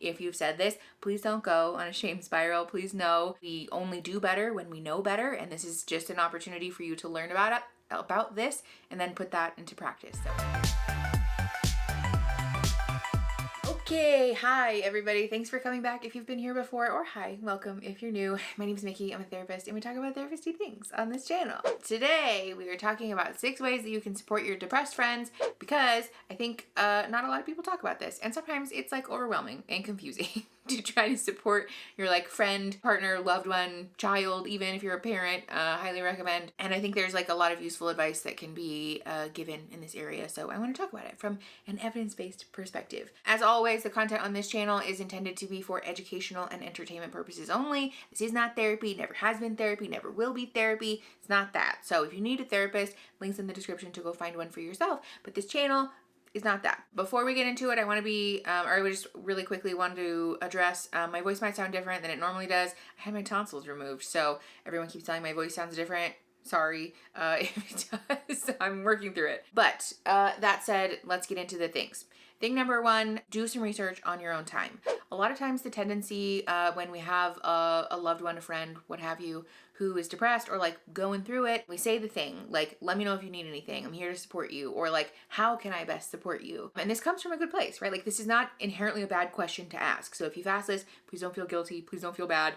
if you've said this, please don't go on a shame spiral. Please know we only do better when we know better, and this is just an opportunity for you to learn about this and then put that into practice. Okay, hi everybody. Thanks for coming back if you've been here before, or hi, welcome if you're new. My name is Mickey, I'm a therapist, and we talk about therapist-y things on this channel. Today, we are talking about 6 ways that you can support your depressed friends, because I think not a lot of people talk about this, and sometimes it's like overwhelming and confusing to try to support your like friend, partner, loved one, child, even if you're a parent. Highly recommend. And I think there's like a lot of useful advice that can be given in this area, so I want to talk about it from an evidence-based perspective. As always, the content on this channel is intended to be for educational and entertainment purposes only. This is not therapy, never has been therapy, never will be therapy. It's not that. So if you need a therapist, links in the description to go find one for yourself. But this channel is not that. Before we get into it, I want to be, or I would just really quickly want to address, my voice might sound different than it normally does. I had my tonsils removed, so everyone keeps telling my voice sounds different. Sorry, if it does, I'm working through it. But that said, let's get into the things. Thing number 1, do some research on your own time. A lot of times the tendency when we have a loved one, a friend, what have you, who is depressed or like going through it, we say the thing like, let me know if you need anything, I'm here to support you, or like, how can I best support you? And this comes from a good place, right? Like, this is not inherently a bad question to ask. So if you've asked this, please don't feel guilty, please don't feel bad.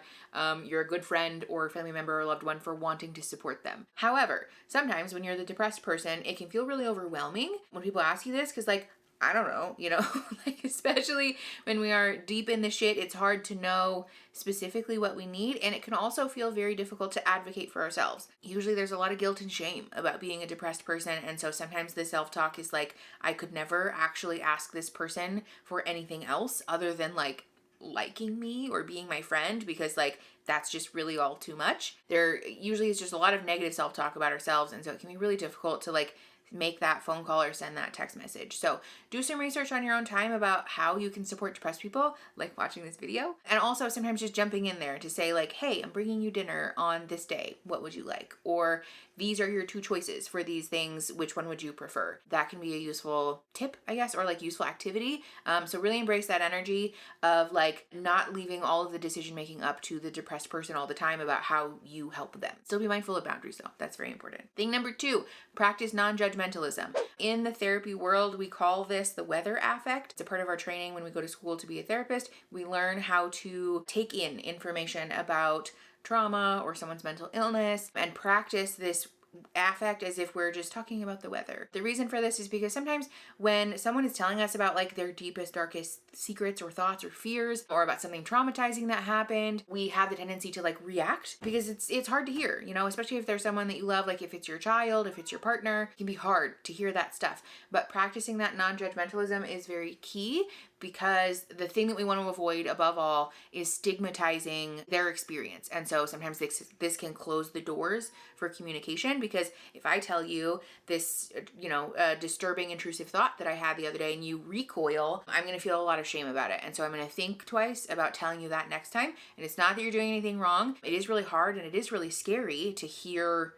You're a good friend or family member or loved one for wanting to support them. However, sometimes when you're the depressed person, it can feel really overwhelming when people ask you this, because like, I don't know, you know, like especially when we are deep in the shit, it's hard to know specifically what we need, and it can also feel very difficult to advocate for ourselves. Usually there's a lot of guilt and shame about being a depressed person, and so sometimes the self-talk is like, I could never actually ask this person for anything else other than like liking me or being my friend, because like that's just really all too much. There usually is just a lot of negative self-talk about ourselves, and so it can be really difficult to like make that phone call or send that text message. So do some research on your own time about how you can support depressed people, like watching this video. And also sometimes just jumping in there to say like, hey, I'm bringing you dinner on this day. What would you like? Or these are your 2 choices for these things. Which one would you prefer? That can be a useful tip, I guess, or like useful activity. So really embrace that energy of like not leaving all of the decision making up to the depressed person all the time about how you help them. Still be mindful of boundaries though. That's very important. Thing number 2, practice non-judgmentalism. In the therapy world, we call this the weather affect. It's a part of our training when we go to school to be a therapist. We learn how to take in information about trauma or someone's mental illness and practice this affect as if we're just talking about the weather. The reason for this is because sometimes when someone is telling us about like their deepest, darkest secrets or thoughts or fears, or about something traumatizing that happened, we have the tendency to like react, because it's hard to hear, you know, especially if there's someone that you love, like if it's your child, if it's your partner, it can be hard to hear that stuff. But practicing that non-judgmentalism is very key, because the thing that we want to avoid above all is stigmatizing their experience. And so sometimes this can close the doors for communication, because if I tell you this, you know, disturbing, intrusive thought that I had the other day and you recoil, I'm going to feel a lot of shame about it. And so I'm going to think twice about telling you that next time. And it's not that you're doing anything wrong. It is really hard and it is really scary to hear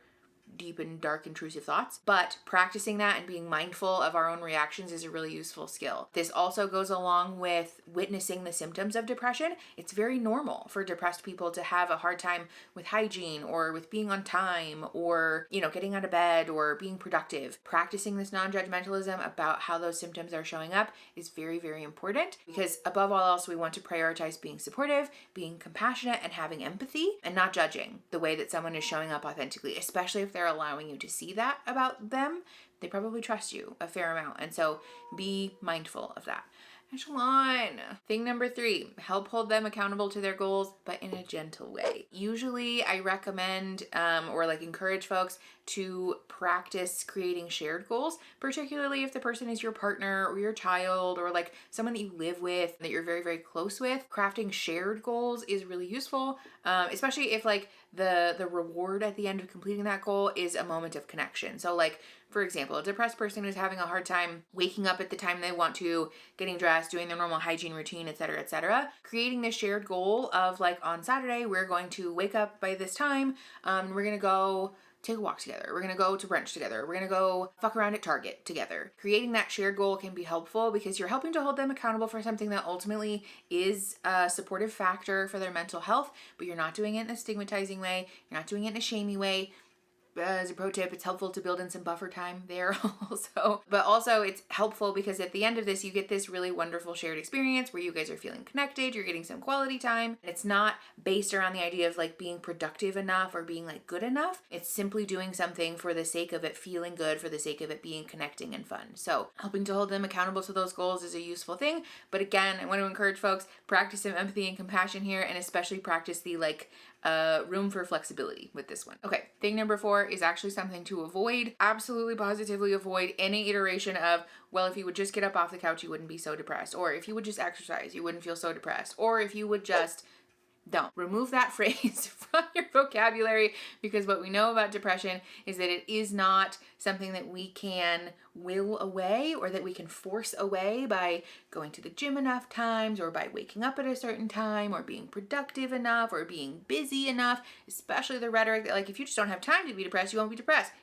deep and dark intrusive thoughts, but practicing that and being mindful of our own reactions is a really useful skill. This also goes along with witnessing the symptoms of depression. It's very normal for depressed people to have a hard time with hygiene or with being on time or, you know, getting out of bed or being productive. Practicing this non-judgmentalism about how those symptoms are showing up is very, very important, because above all else, we want to prioritize being supportive, being compassionate, and having empathy, and not judging the way that someone is showing up authentically, especially if they're allowing you to see that about them. They probably trust you a fair amount, and so be mindful of that. Echelon. Thing number 3, help hold them accountable to their goals, but in a gentle way. Usually I recommend or like encourage folks to practice creating shared goals, particularly if the person is your partner or your child or like someone that you live with, that you're very, very close with. Crafting shared goals is really useful, especially if like the reward at the end of completing that goal is a moment of connection. So like, for example, a depressed person who's having a hard time waking up at the time they want to, getting dressed, doing their normal hygiene routine, etc., etc. Creating this shared goal of like, on Saturday, we're going to wake up by this time, we're going to go take a walk together. We're going to go to brunch together. We're going to go fuck around at Target together. Creating that shared goal can be helpful because you're helping to hold them accountable for something that ultimately is a supportive factor for their mental health, but you're not doing it in a stigmatizing way. You're not doing it in a shamey way. As a pro tip, it's helpful to build in some buffer time there also. But also it's helpful because at the end of this, you get this really wonderful shared experience where you guys are feeling connected, you're getting some quality time. It's not based around the idea of like being productive enough or being like good enough. It's simply doing something for the sake of it feeling good, for the sake of it being connecting and fun. So helping to hold them accountable to those goals is a useful thing. But again, I want to encourage folks, practice some empathy and compassion here, and especially practice the room for flexibility with this one. Okay, thing number 4 is actually something to avoid. Absolutely positively avoid any iteration of, well, if you would just get up off the couch, you wouldn't be so depressed. Or if you would just exercise, you wouldn't feel so depressed. Or if you would just... Don't. Remove that phrase from your vocabulary, because what we know about depression is that it is not something that we can will away or that we can force away by going to the gym enough times or by waking up at a certain time or being productive enough or being busy enough, especially the rhetoric that like if you just don't have time to be depressed, you won't be depressed.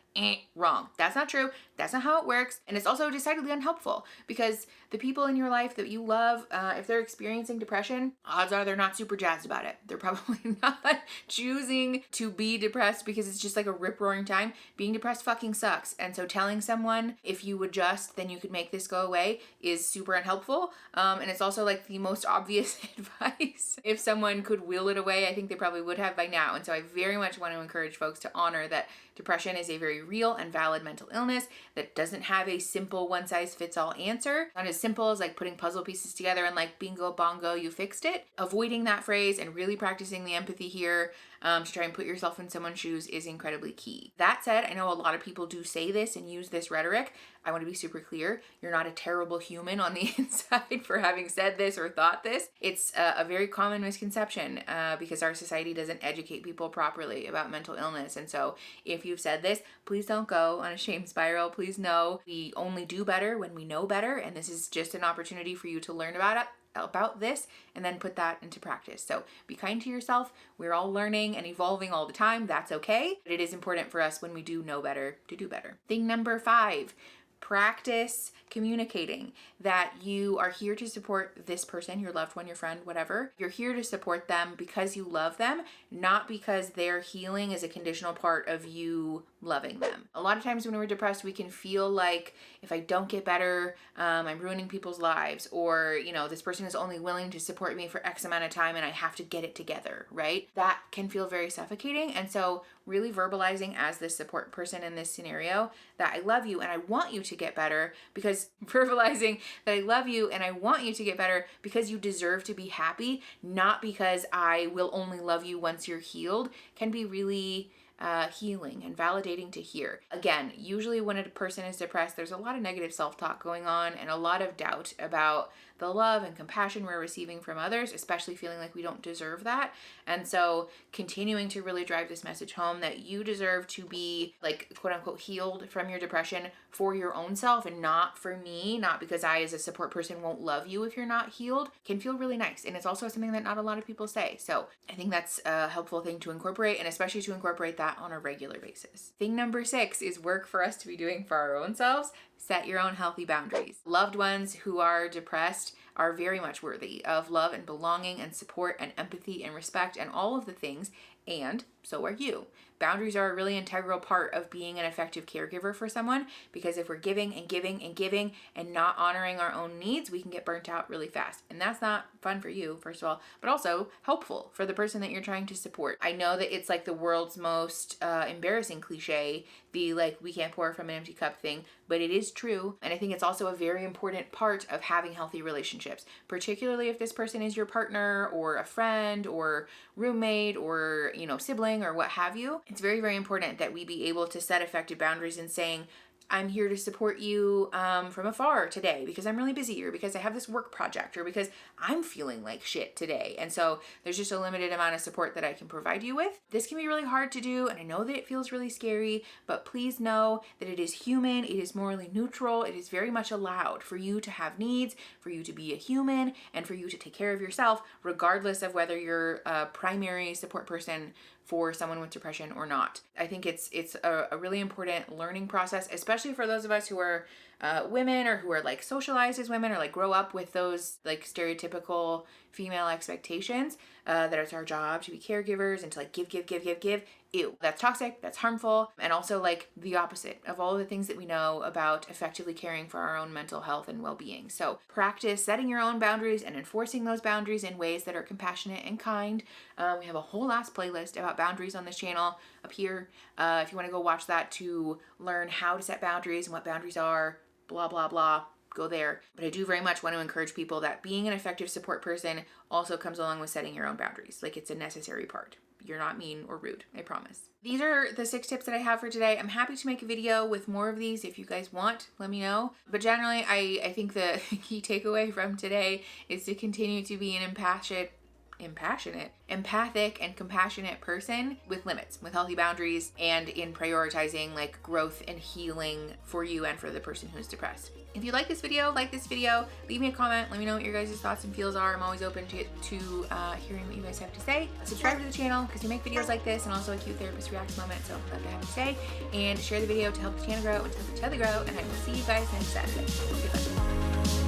Wrong. That's not true. That's not how it works. And it's also decidedly unhelpful because the people in your life that you love, if they're experiencing depression, odds are they're not super jazzed about it. They're probably not choosing to be depressed because it's just like a rip-roaring time. Being depressed fucking sucks. And so telling someone if you would just, then you could make this go away is super unhelpful. And it's also like the most obvious advice. If someone could will it away, I think they probably would have by now. And so I very much want to encourage folks to honor that depression is a very real and valid mental illness that doesn't have a simple one-size-fits-all answer. Not as simple as like putting puzzle pieces together and like bingo bongo, you fixed it. Avoiding that phrase and really practicing the empathy here to try and put yourself in someone's shoes is incredibly key. That said, I know a lot of people do say this and use this rhetoric. I want to be super clear. You're not a terrible human on the inside for having said this or thought this. It's a very common misconception because our society doesn't educate people properly about mental illness. And so if you've said this, please don't go on a shame spiral. Please know we only do better when we know better. And this is just an opportunity for you to learn about this and then put that into practice. So be kind to yourself. We're all learning and evolving all the time. That's okay. But it is important for us when we do know better to do better. Thing number 5, practice communicating that you are here to support this person, your loved one, your friend, whatever. You're here to support them because you love them, not because their healing is a conditional part of you loving them. A lot of times when we're depressed, we can feel like if I don't get better, I'm ruining people's lives, or, you know, this person is only willing to support me for X amount of time and I have to get it together, right? That can feel very suffocating. And so really verbalizing as this support person in this scenario that I love you and I want you to get better, because verbalizing that I love you and I want you to get better because you deserve to be happy, not because I will only love you once you're healed, can be really healing and validating to hear. Again, usually when a person is depressed, there's a lot of negative self-talk going on and a lot of doubt about the love and compassion we're receiving from others, especially feeling like we don't deserve that. And so continuing to really drive this message home that you deserve to be like quote unquote healed from your depression for your own self and not for me, not because I as a support person won't love you if you're not healed, can feel really nice. And it's also something that not a lot of people say. So I think that's a helpful thing to incorporate, and especially to incorporate that on a regular basis. Thing number 6 is work for us to be doing for our own selves. Set your own healthy boundaries. Loved ones who are depressed are very much worthy of love and belonging and support and empathy and respect and all of the things, and so are you. Boundaries are a really integral part of being an effective caregiver for someone, because if we're giving and giving and giving and not honoring our own needs, we can get burnt out really fast. And that's not fun for you, first of all, but also helpful for the person that you're trying to support. I know that it's like the world's most embarrassing cliche, the like we can't pour from an empty cup thing, but it is true. And I think it's also a very important part of having healthy relationships, particularly if this person is your partner or a friend or roommate or, you know, sibling or what have you. It's very, very important that we be able to set effective boundaries in saying, I'm here to support you from afar today because I'm really busy, or because I have this work project, or because I'm feeling like shit today. And so there's just a limited amount of support that I can provide you with. This can be really hard to do, and I know that it feels really scary, but please know that it is human, it is morally neutral, it is very much allowed for you to have needs, for you to be a human, and for you to take care of yourself, regardless of whether you're a primary support person for someone with depression or not. I think it's a really important learning process, especially for those of us who are women, or who are like socialized as women, or like grow up with those like stereotypical female expectations that it's our job to be caregivers and to like give. Ew, that's toxic, that's harmful, and also like the opposite of all the things that we know about effectively caring for our own mental health and well-being. So practice setting your own boundaries and enforcing those boundaries in ways that are compassionate and kind. We have a whole last playlist about boundaries on this channel up here. If you want to go watch that to learn how to set boundaries and what boundaries are, blah, blah, blah, go there. But I do very much want to encourage people that being an effective support person also comes along with setting your own boundaries. Like, it's a necessary part. You're not mean or rude, I promise. These are the 6 tips that I have for today. I'm happy to make a video with more of these if you guys want, let me know. But generally, I think the key takeaway from today is to continue to be an empathic and compassionate person with limits, with healthy boundaries, and in prioritizing like growth and healing for you and for the person who's depressed. If you like this video, leave me a comment. Let me know what your guys' thoughts and feels are. I'm always open to hearing what you guys have to say. Subscribe to the channel because we make videos like this, and also a cute therapist react moment, so I'm glad to have you say. And share the video to help the channel grow and to help each other grow, and I will see you guys next Saturday.